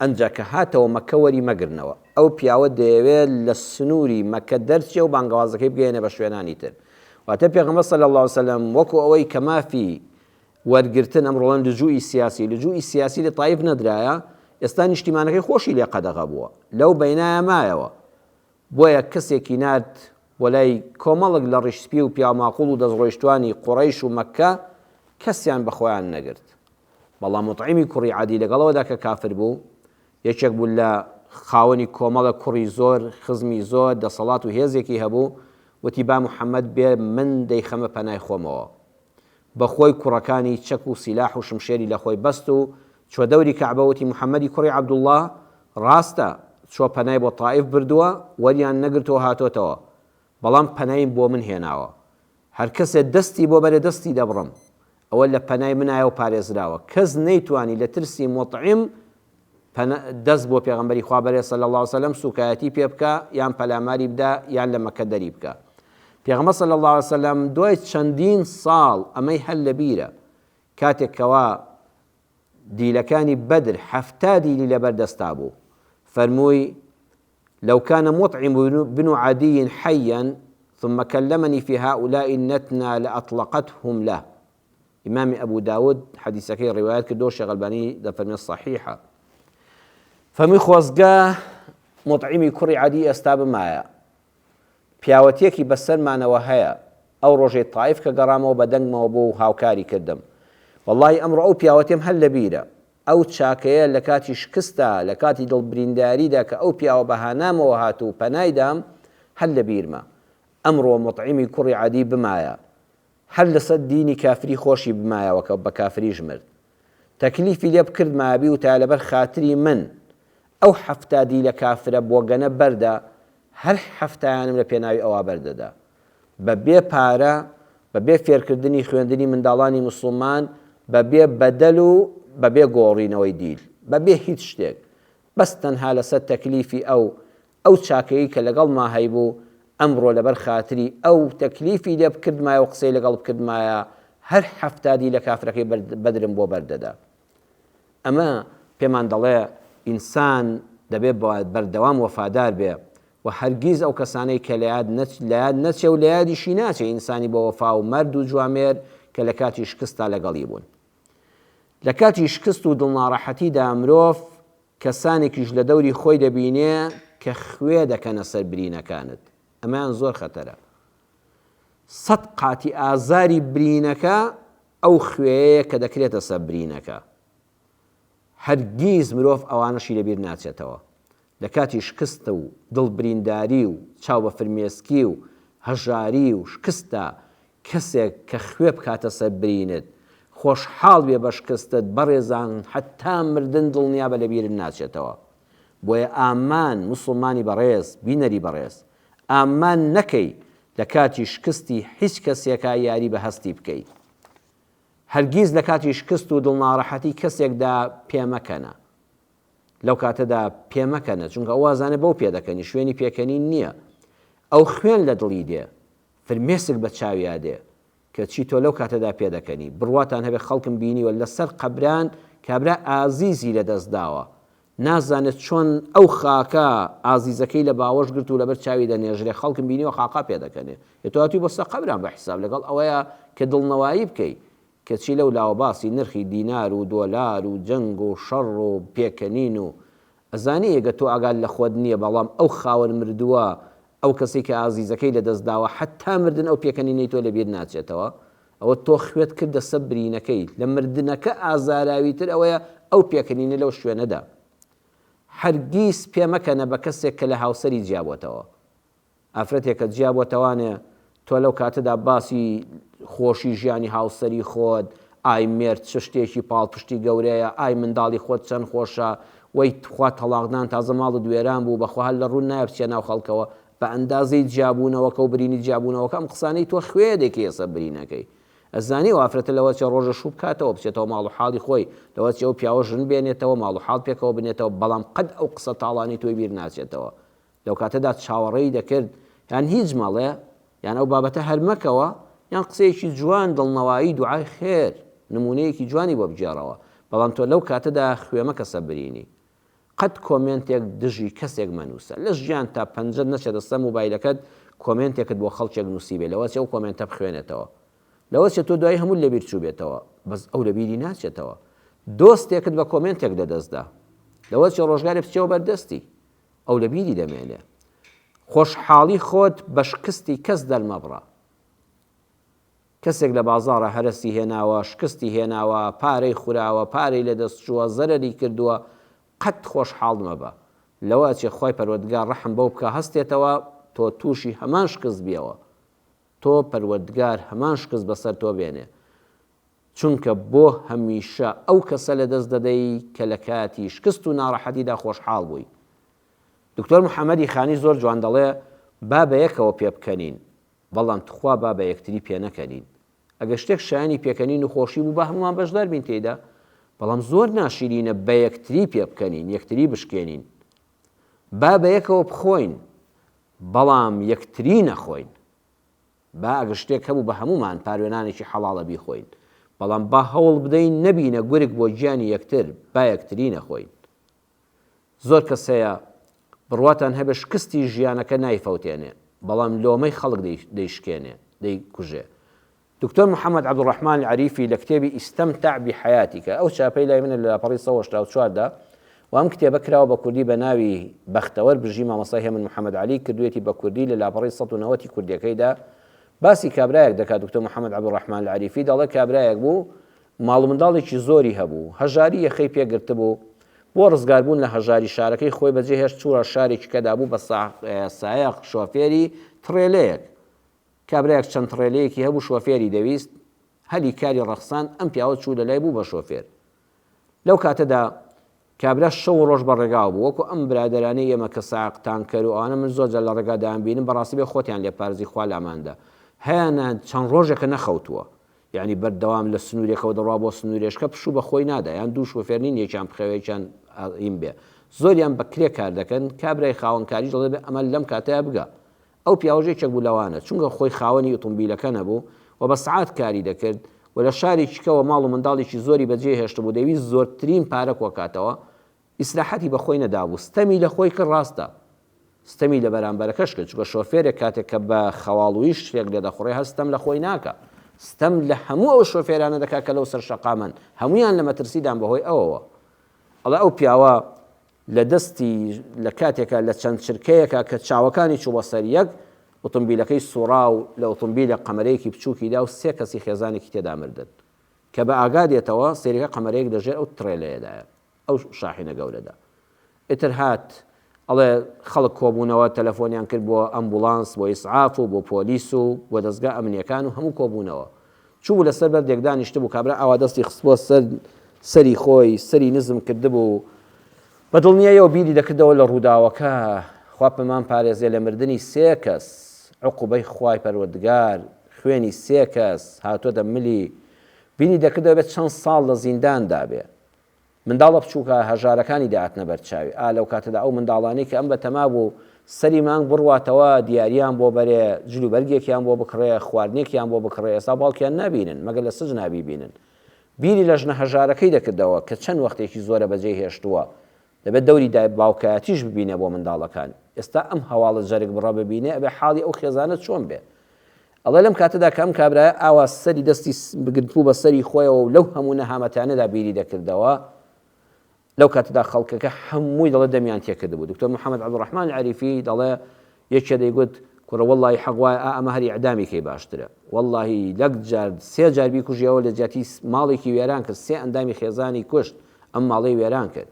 ئەنجا کە هاتەوە مەککە وەری مەگرنەوە ئەو پیاوە دەیەوێت لە سنووری مەککە دەرچێ و بانگەوازەکەی بگەێنێ بە شوێنانی تر واتە پێغەمبەر صلی الله علیه وسلم وەکو ئەوەی کە مافی وەرگرتن ئەمڕۆڵەن لجوئی سیاسی لە تایف نەدرایە ئێستا نیشتیمانەکەی خۆشی لێ قەدەغە بووە لەو بەینایە مایەوە بۆیە کەسێکی نارد بۆ لای کۆمەڵک لە ڕیشسپی و پیاماقوڵ و دەستڕۆیشتوانی قوڕەیش و مەککە کەسیان بەخۆیان نەگرت بەڵام مطعیمی کوڕی عەدی لەگەڵەوەدا کە کافر بوو یەکێک بوو لە خاوەنی کۆمەڵە کوڕی زۆر خزمی زۆر دەسەڵات و هێزێکی هەبوو وتی با موحەممەد بێ من دەیخەمە پەنای خۆمەوە بەخۆی کوڕەکانی چەک و سیلاح و شمشێری لە خۆی بەست و چوە دەوری کەعبەوەتی موحەممەدی کوڕی عەبدوڵڵاه ڕاستە چوە پەنای بۆ تائیف بردووە وەریان نەگرتەوە هاتۆتەوە بەڵام پەنایم بۆ من هێناوە هەر کەسێ دەستی بۆ بەرێ دەستی دەبڕم ئەوە لە پەنای منایە و پارێزراوە کەس نەیتوانی لە ترسی مطعیم دەست بۆ پێغەمبەری خوا بەرێ صلی الله علیه وسلم سوکایەتی پێ بکە یان پەلاماری بدا یان لە مەککە دەری بکە پێغەمبەر صلی الله علیه وسلم دوای چەندین ساڵ ئەمەی هەر لەبیرە کاتێکەوە دیلەکانی بەدر 70 دیلی لەبەر دەستا بوو فەرمووی لو كان مطعم بن عدي حيا ثم كلمني في هؤلاء النتنى لأطلقتهم له إمام أبو داود حديث كي روايات كدوش شغلباني دفرمي الصحيحة فمي خوزقاه مطعمي كري عدي أستاب مايا پیاوەتیەکی بەسەرمانەوە هەیە ئەو ڕۆژەی تائیف کە گەڕامەوە بە دەنگمەوە بۆ و هاوکاری کردم وەڵڵاهی ئەمڕۆ ئەو پیاوەتیم هەر لەبیرە ئەو چاکەیە لە کاتی شکستە لە کاتی دڵبرینداریدا کە ئەو پیاوە بەهانامەوە هات و پەنایدام هەر لەبیرمە ئەمڕۆ مطعیمی کوڕی عەدی بمایە هەر لەسەر دینی کافری خۆشی بمایەوە کە بە کافریش مرد تەکلیفی لێ بکرد مابی و تا لەبەر خاتری من ئەو 70 دیلە کافرە بۆ گەنە بەردە هەر 70یانم لە پێناوی ئەوە بەردەدا بەبێ پارە بەبێ فێرکردنی خوێندنی منداڵانی موسڵمان بەبێ بەدەل و بەبێ گۆڕینەوەی دیل بەبێ هیچ شتێک بەس تەنها لەسەر تەکلیفی ئەو چاکەیی کە لەگەڵ ما هەیبوو ئەمڕۆ لەبەر خاتری ئەو تەکلیفی لێ بکردمایە و قسەی لەگەڵ بکردمایە هەر 70 دیلە کافرەکەی بەدرم بۆ بەردەدا ئەمە پێمان دەڵێ ئینسان دەبێت بەردەوام وەفادار بێ و هەرگیز ئەو کەسانەی کە لەیاد نەچێ و لە یادیشی ناچێ ئینسانی بە وەفا و مەرد و جوامێر کە لە کاتی شکستا لەگەڵی بوون. لە کاتی شکست و دڵناڕەحەتیدا مرۆڤ کەسانێکیش لە دەوری خۆی دەبینێ کە خوێ دەکەنە سەر برینەکانت. ئەمەیان زۆر خەتەرە. 100 قاتی ئازاری برینەکە ئەو خوێیە کە دەکرێتە سەر برینەکە. هەرگیز مرۆڤ ئەوانەشی لەبیر ناچێتەوە. لە کاتی شکستە و دڵبرینداری و چاو بە فرمێسکی و هەژاری و شکستە کەسێک کە خوێ بکاتە سەر برینت خۆشحاڵ بێ بە شکستت بەڕێزان حتا مردن دڵنیا بە لەبیر ناچێتەوە. بۆیە ئامان موسڵمانی بەڕێز بینەری بەڕێز ئامان نەکەی لە کاتی شکستی هیچ کەسێکا یاری بە هەستی بکەیت. هەرگیز لە کاتی شکست و دڵناڕەحەتی کەسێکدا پێمەکەنە. لەو کاتەدا پێمەکەنە چونکە ئەو وازانە بەو پێدەکەنی شوێنی پێکەنین نییە. ئەو خوێن لە دڵی دێ فرمێسک بە چاویا دێ کە چی تۆ لەو کاتەدا پێدەکەنی. بڕواتان هەبێ خەڵکم بینیوە لەسەر قەبران کابرا ئازیزی لەدەستداوە نازانێت چۆن ئەو خاکە ئازیزەکەی لە باوەش گرت و لەبەر چاوی دەنێژرێ خەڵکم بینیوە خاقا پێدەکەنێ یتواتی بۆ سە قەبران بە حیساب لەگەڵ ئەوەیە کە دڵنەوایی بکەی کە چی لەو لاوە باسی نرخی دینار و دۆلار و جەنگ و شەڕ و پێکەنین و ئەزانی ئێگە تۆ ئاگال لە خۆت نییە بەڵام ئەو خاوەن مردووە ئەو کەسی کە ئازیزەکەی لەدەستداوە حتا مردن ئەو پێکەنینەی تۆ لەبیر ناچێتەوە ئەوە تۆ خوێت کردە سەر برینەکەی لە مردنەکە ئازاراویتر ئەوەیە ئەو پێکەنینە لەو شوێنەدا. هەرگیز پێمەکەنە بە کەسێک کە لە هاوسەری جیابووەتەوە. ئافرەتێک کە جیابووەتەوانێ تۆ لەو کاتەدا باسی خۆشی ژیانی هاوسەری خۆت ئای مێرد چ شتێکی پاڵپشتی گەورەیە ئای منداڵی خۆت چەند خۆشە وەی خوا تەڵاقدان تازە ماڵت دوێران بوو بەخوا هەر لە ڕوون نایە بچێ ناو خەڵکەوە بە ئەندازەی جیابوونەوەکە و برینی جیابوونەوەکە ئەم قسانەی تۆ خوێ دێکی ئێستا برینەکەی ئەزانی وافرەتە لەوە چێ ڕۆژە شوو بکاتەوە بچێتەوە ماڵ و حاڵی خۆی لەوە چێ ئەو پیاوە ژن بێنێتەوە ماڵ و حاڵ پێکەوە بنێتەوە بەڵام قەت ئەو قسە تاڵانی تۆی بیر ناچێتەوە. لەو کاتەدا چاوەڕێی دەکرد یان هیچ ماڵێ یان ئەو بابەتە هەرمەکەوە یان قسەیەکی جوان دڵنەوایی دوعای خێر نمونەیەکی جوانی بۆ بجێڕەوە بەڵام تۆ لەو کاتەدا خوێمەکە سەبرینی قەت کۆمنتێک دژی کەسێک مەنووسە لە ژیان تا پەنجەت نەچێتە سەر مۆبایلەکەت کۆمنتێکت بۆ خەڵکێک نووسیبێ لەوە چێ ئەو کۆمنتە بخوێنێتەوە لەوە چێت تۆ دوای هەموو لەبیر چوو بێتەوە بەس ئەو لەبیری ناچێتەوە. دۆستێکت بە کۆمنتێک دەدەستدا لەوە چێ ڕۆژگارێ بچێەوە بەردەستی ئەو لەبیری دەمێنێ. خۆشحاڵی خۆت بە شکستی کەس دەرمەبڕە. کەسێک لە بازاڕە هەرسی هێناوە شکستی هێناوە پارەی خوراوە پارەی لەدەست چووە زەرەری کردووە قەت خۆشحاڵ مەبە لەوە چێ خۆی پەروەردگار ڕەحم بەو بکە هەستێتەوە تۆ تووشی هەمان شکست بیەوە تۆ پەروەردگار هەمان شکست بەسەر تۆ بێنێ چونکە بۆ هەمیشە ئەو کەسە لەدەست دەدەی کە لە کاتی شکست و ناڕەحەتیدا خۆشحاڵ بووی. دکتۆر محەممەدی خانی زۆر جوان دەڵێ با بە یەکەوە پێ بکەنین بەڵام تخوا با بە یەکتری پێ نەکەنین. ئەگە شتێک شایانی پێکەنین و خۆشی بوو بە هەمومان بەشدار بین تێیدا بەڵام زۆر ناشیرینە بە یەکتری پێ بکەنین یەکتری بشکێنین. با بە یەکەوە بخۆین بەڵام یەکتری نەخۆین. با ئەگە شتێک هەبوو بە هەمومان پاروێنانێکی حەڵاڵە بیخۆین بەڵام با هەوڵ بدەین نەبینە گورگ بۆ گیانی یەکتر با یەکتری نەخۆین. زۆر کەسەیە بڕواتان هەبێ شکستی ژیانەکە نایفەوتێنێ بەڵام لۆمەی خەڵک دەیشکێنێ دەیکوژێ. دکتۆر محەممەد عەبدوڕەحمان العەریفی لە کتێبی ئیستەمتع بحەیاتیکە ئەو چاپەی لای منە لە لاپەڕی 1984دا و ئەم کتێبە کراوە بە کوردی بە ناوی بەختەوەر بژی مامۆستای هێمن محەممەد عەلی کردوێتی بە کوردی لە لاپەڕی 1990 کوردیەکەیدا باسی کابرایەک دەکات. دکتۆر محەممەد عەبدوڕەحمان العەریفی دەڵێ کابرایەک بوو ماڵ و منداڵێکی زۆری هەبوو هەژاری یەخەی پێگرتە بوو بۆ ڕزگاربوون لە هەژاری شارەکەی خۆی بەجێهێشت چووە شارێکی کەدا بوو بە سایەق شۆفێری تڕێلەیەک کابرایەک چەند تڕێلەیەکی هەبوو شۆفێری دەویست هەلی کاری ڕەخسان ئەم پیاوە چوو لە لای بوو بە شۆفێر. لەو کاتەدا کابرا شەو ڕۆژ بە ڕێگاو بوو وەکو ئەم برادەرانەی ئێمە کە ساقتان کرد و ئەوانە من زۆرجار لە ڕێگادایان بینم بەڕاستی بێ خۆتیان لێ پارێزی خوا لاماندا هیانە چەند ڕۆژێکە نەخەوتووە یعنی بەردەوام لە سنوورێکەوە دەڕوا بۆ سنوورێشکە پشوو بە خۆی نادا یان دوو شۆفێرنین یەکیان بخەوەیەکیان ئیم بێ زۆریان بە کرێ کار دەکەن کابرای خاوەنکاری دەڵێ بێ ئەمە لەم کاتەیە بگە ئەو پیاوەژێکێک بوو لەوانە چونکە خۆی خاوەنی ئۆتۆمبیلەکە نەبوو و بە سەعات کاری دەکرد و لە شارێکیکەوە ماڵ و منداڵێکی زۆری بەجێ هێشت بوو دەویست زۆرترین پارە کۆکاتەوە ئیسلاحەتی بە خۆی نەدابوو ستەمی لە خۆی کرد ڕاستە ستەمی لە بەرامبەرەکەش کرد چونکە شۆفێرێک کاتێک کە بە خەواڵویی شتێک لێ دەخۆڕێ هەستەم لە خۆی ناکە ستەم لە هەموو ئەو شۆفێرانە دەکات کە لەو سەر شەقامن هەمویان لە مەترسیدان بەهۆی ئەوەوە ئەڵێ ئەو پیاوە لە دەستی لە کاتێکە لە چەند چرکەیەکە کە چاوەکانی چوو بە سەر یەک ئۆتۆمبیلەکەی سوڕا و لە ئۆتۆمبیلە قەمەرەیەکی بچووکیدا و 3 کەسی خێزانێکی تێدا مردن کە بە ئاگادێتەوە سێریەکە قەمەرەیەک دەژێر ئەو ترێلەیەدایە ئەو شاحینە گەورەدا ئیتر هات ئەڵێ خەڵک کۆبوونەوە تەلەفۆنیان کرد بۆ ئەمبولانس بۆ ئیسعاف و بۆ پۆلیس و بۆ دەستگا ئەمنیەکان و هەموو کۆبوونەوە چوو لەسەر بەردێک دانیشتە بوو کابرا ئاوا دەستی خستبووە سەری خۆی سەری نزم کردبوو بە دڵنیایەوە بیری دەکردەوە لە ڕووداوەکە خوا پەمان پارێزێ لە مردنی 3 کەس عقوبەی خوای پەروەردگار خوێنی 3 کەس هاتووەتە ملی بینی دەکردەوە بێت چەند ساڵ لە زینداندا بێ منداڵە بچووکە هەژارەکانی داهاتنە بەرچاوی لەو کاتەدا ئەو منداڵانی کە ئەم بەتەما بوو سەری مانگ بڕواتەوە دیاریان بۆ بەرێ جلوبەرگێکیان بۆ بکڕێ خواردنێکیان بۆ بکڕێ ئێستا باوکیان نابینن مەگەر لە سژ نابیبینن بیری لە ژنە هەژارەکەی دەکردەوە کە چەند وەختێکی زۆرە بەجێ هێشتووە دەبێت دەوری دای باوکایەتیش ببینێ بۆ منداڵەکان ئێستا ئەم هەواڵە جەرگ بڕە ببینێ ئەبێ حاڵی ئەو خێزانە چۆن بێ ئەڵێ لەم کاتەدا کە ئەم کابرایە ئاوا سەری دەستی بگرتبوو بە سەری خۆیەوە و لەو هەموو نەهامەتانەدا بیری دەکردەوە لەو کاتەدا خەڵکەکە هەمووی دەڵێ دەمیان تێکردبوو دکتۆر محەممەد عەبدوڕەحمان عەریفی دەڵێ یەکێ دەیگوت کوڕە وەڵڵی حەق وایە ئەمە هەری ئەعدامی کەی باشترە وەڵڵاهی لەک جار 3 جار بیکوژیەوە لە جیاتی ماڵێکی وێران کرد 3 ئەندامی خێزانی کوشت ئەم ماڵەی وێران کرد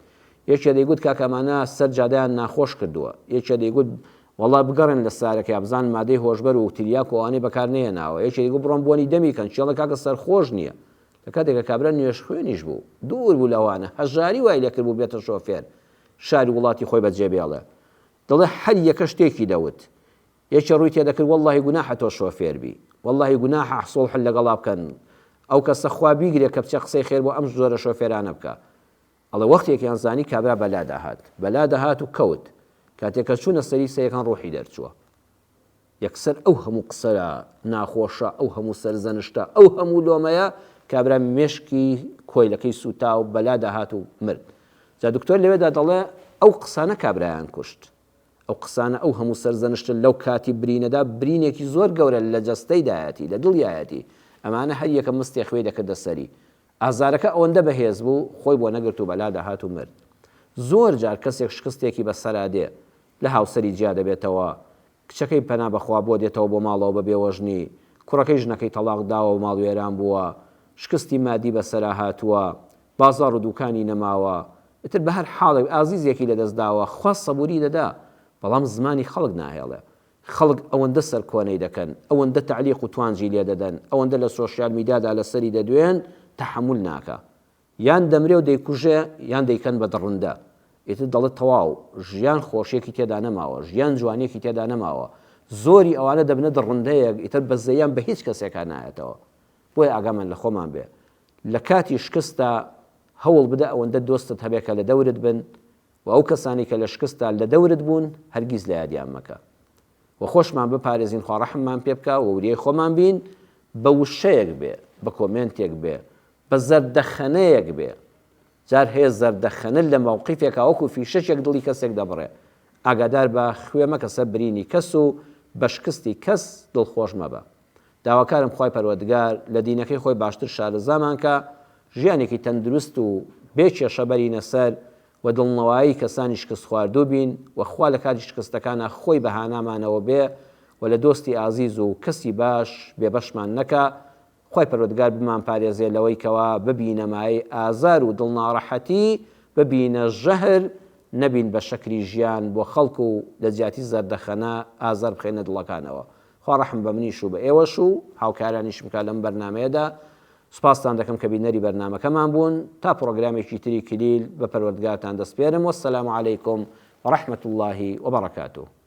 یەکێ دەیگوت کاکەمانە سەر جادەیان ناخۆش کردووە یەکێ دەیگوت وەڵڵا بگەڕن لە سارەکە بزان مادەی هۆشبەر و تریاک و ئەوانەی بەکار نێناوە یەکێ دەیگوت بڕۆن بۆنی دەمیکەن چێڵە کاکە سەرخۆش نییە لە کاتێکە کابرا نوێش خوێنیش بوو دوور بوو لەوانە هەژاری وای لێ کرد بوو بێتە شۆفێر شاری وڵاتی خۆی بەجێ بێڵێ دەڵێ هەر یەکە شتێکی دەوت یەکێ ڕووی تێدەکرد وەڵڵاهی گوناحە تۆ شۆفێر بی وەڵڵاهی گوناحە حسوڵح لەگەڵا بکەن ئەو کەسە خوا بیگرێ کە بچە قسەی خێر بۆ ئەم زۆرە شۆفێرانە بکە ئەڵێ وەختێکیان زانی کابرا بەلا دەهات و کەوت کاتێککە چوونە سەری سەیەکان ڕۆحی دەرچووە یەکسەر ئەو هەموو قسەرە ناخۆشە ئەو هەموو سەرزەنشتە ئەو هەموو لۆمەیە کابرا مێشکی کۆیلەکەی سوتا و بەلا دەهات و مرد جا دکتۆر لەوێدا دەڵێ ئەو قسانە کابرایان کوشت ئەو قسانە ئەو هەموو سەرزەنشتن لەو کاتی برینەدا برینێکی زۆر گەورە لە جەستەی دایەتی لە دڵیایەتی ئەمانە هەر یەکە مستێ خوێ دەکردە سەری ئازارەکە ئەوەندە بەهێز بوو خۆی بۆ نەگرت و بەلا دەهات و مرد زۆر جار کەسێک شکستێکی بەسەرا دێ لە هاوسەری جیا دەبێتەوە کچەکەی پەنا بەخوا بۆ دێتەوە بۆ ماڵەوە بە بێوەژنی کوڕەکەی ژنەکەی تەلاق داوە و ماڵوێران بووە شکستی مادی بەسەرا هاتووە بازاڕ و دوکانی نەماوە ئتر بە هەر حاڵێک ئازیزێکی لەدەستداوە خوا سەبووری دەدا بەڵام زمانی خەڵک ناهێڵێ خەڵک ئەوەندە سەرکۆنەی دەکەن ئەوەندە تعلیق و توانجی لێ دەدەن ئەوەندە لە سۆشیال میدیادا لەسەری دەدوێن تەحمل ناکە یان دەمرێ و دەیکوژێ یان دەیکەن بە دڕندە ئیتر دەڵێت تەواو ژیان خۆشیێکی تێدا نەماوە ژیان جوانێکی تێدا نەماوە زۆری ئەوانە دەبنە دڕندەیەک ئیتر بەزەیان بە هیچ کەسێکا نایەتەوە بۆی ئاگامان لە خۆمان بێ لە کاتی شکستە هەوڵ بدە ئەوەندە دۆستت هەبێکە لە دەورت بن و ئەو کەسانی کە لە شکستە لە دەورت بوون هەرگیز لە یادیان مەکە و خۆشمان بپارێزین خوا ڕەحممان پێ بکە و وریای خۆمان بین بە وشەیەک بێ بە کۆمنتێک بێ بە زەردەخەنەیەک بێ جار هەیە زەردەخەنە لە مووقیفێکا وەکو فیشەشێک دڵی کەسێک دەبڕێ ئاگادار بە خوێ مەکەسە برینی کەس و بە شکستی کەس دڵخۆش مەبە داواکارم خوای پەروەردگار لە دینەکەی خۆی باشتر شارەزامان کە ژیانێکی تەندروست و بێکێشە بەرینە سەر و دڵنەوایی کەسانی شکست خواردوو بین و خوا لە کاتی شکستەکانە خۆی بەهانامانەوە بێ و لە دۆستی ئازیز و کەسی باش بێبەشمان نەکە خوای پەروەردگار بمان پارێزێ لەوەی کەوا ببینە مای ئازار و دڵناڕەحەتی ببینە ژەهر نەبین بە شەکری ژیان بۆ خەڵک و لە جیاتی زەردەخەنە ئازار بخێنە دڵەکانەوە خوا ڕەحم بە منیش و بە ئێوەش و هاوکارانیشم کە لەم بەرنامەیەدا سوپاستان دەکەم کە بینەری بەرنامەکەمان بوون تا پرۆگرامێکی تری کلیل بە پەروەردگارتان دەسپێرم وەسەلام عەلەیکم وەڕەحمەتوڵڵاهی وبەڕەکاتوه